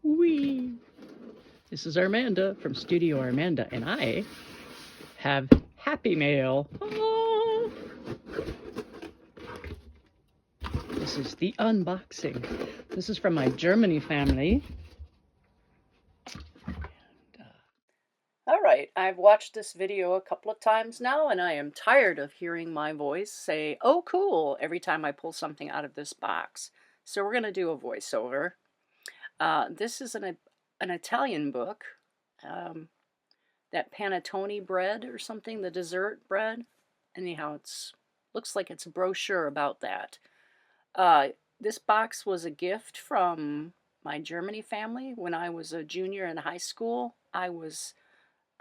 Wee! This is Armanda from Studio Armanda, and I have Happy Mail. Oh! This is the unboxing. This is from my Germany family. All right, I've watched this video a couple of times now, and I am tired of hearing my voice say, "Oh, cool," every time I pull something out of this box. So we're going to do a voiceover. This is an Italian book, that panettone bread or something, the dessert bread. Anyhow, looks like it's a brochure about that. This box was a gift from my Germany family when I was a junior in high school. I was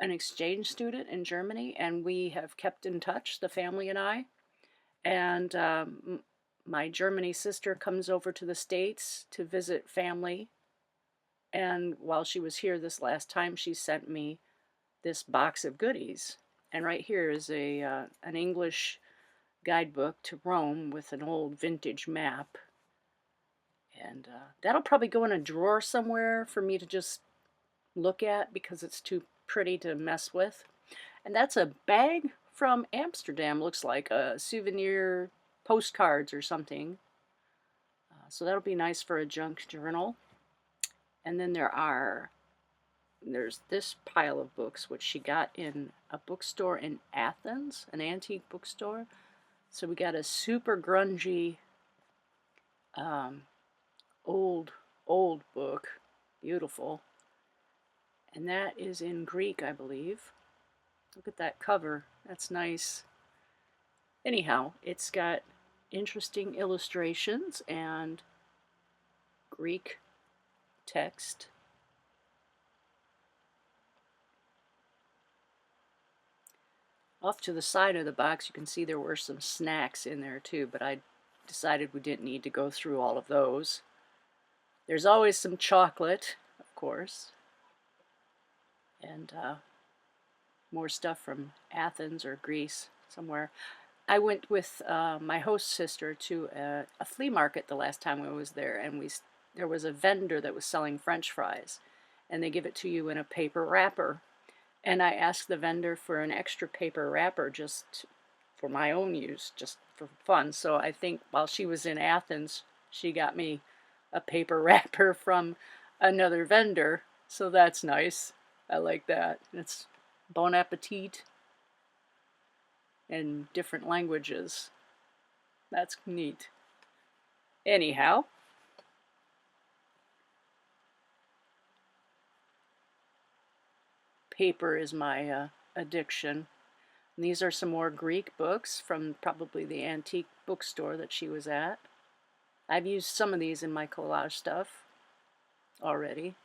an exchange student in Germany, and we have kept in touch, the family and I. And my Germany sister comes over to the States to visit family. And while she was here this last time, she sent me this box of goodies. And right here is an English guidebook to Rome with an old vintage map. And that'll probably go in a drawer somewhere for me to just look at because it's too pretty to mess with. And that's a bag from Amsterdam, looks like a souvenir postcards or something. So that'll be nice for a junk journal. And then there's this pile of books, which she got in a bookstore in Athens, an antique bookstore. So we got a super grungy, old book, beautiful. And that is in Greek, I believe. Look at that cover, that's nice. Anyhow, it's got interesting illustrations and Greek text. Off to the side of the box, you can see there were some snacks in there too, but I decided we didn't need to go through all of those. There's always some chocolate, of course, and more stuff from Athens or Greece somewhere. I went with my host sister to a flea market the last time I was there, and there was a vendor that was selling French fries, and they give it to you in a paper wrapper. And I asked the vendor for an extra paper wrapper just for my own use, just for fun. So I think while she was in Athens, she got me a paper wrapper from another vendor. So that's nice. I like that. It's bon appetit in different languages. That's neat. Anyhow, paper is my addiction. And these are some more Greek books from probably the antique bookstore that she was at. I've used some of these in my collage stuff already.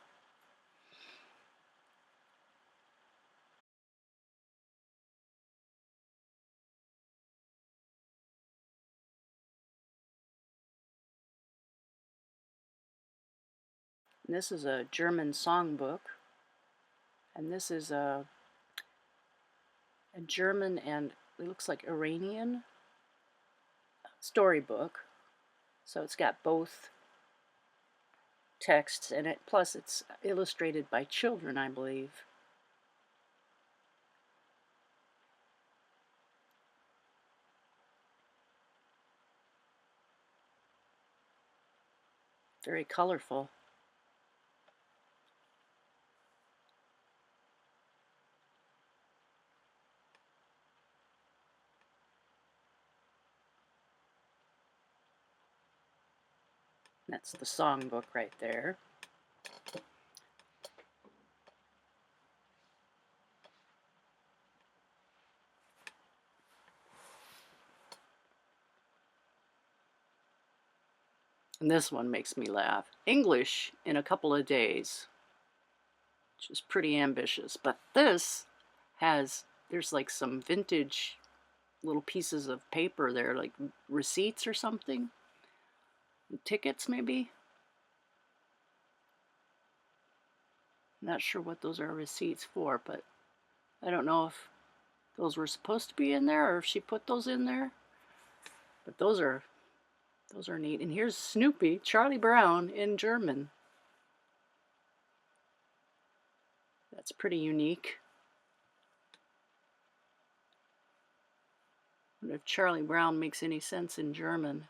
And this is a German songbook. And this is a German and it looks like Iranian storybook. So it's got both texts in it, plus it's illustrated by children, I believe. Very colorful. That's the songbook right there. And this one makes me laugh. English in a couple of days, which is pretty ambitious. But this there's like some vintage little pieces of paper there, like receipts or something. Tickets, maybe? Not sure what those are receipts for, but I don't know if those were supposed to be in there or if she put those in there. But those are neat. And here's Snoopy, Charlie Brown in German. That's pretty unique. I wonder if Charlie Brown makes any sense in German.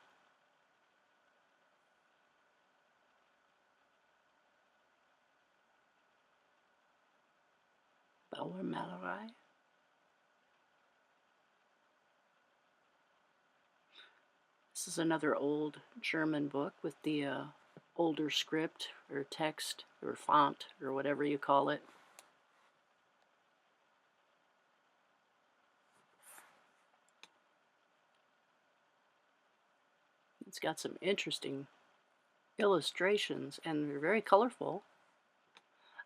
Bauermalerei. This is another old German book with the older script or text or font or whatever you call it. It's got some interesting illustrations and they're very colorful.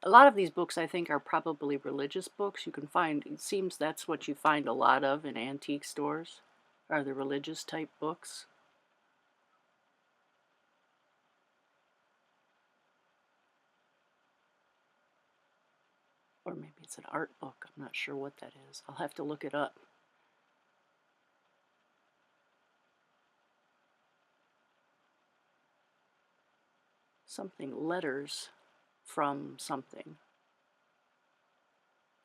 A lot of these books I think are probably religious books. You can find, it seems that's what you find a lot of in antique stores, are the religious type books. Or maybe it's an art book. I'm not sure what that is. I'll have to look it up. Something, letters from something.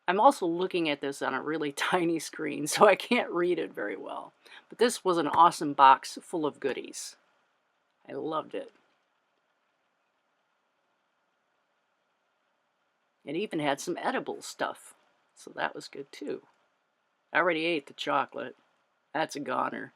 I'm also looking at this on a really tiny screen, so I can't read it very well. But this was an awesome box full of goodies. I loved it. It even had some edible stuff, so that was good too. I already ate the chocolate. That's a goner.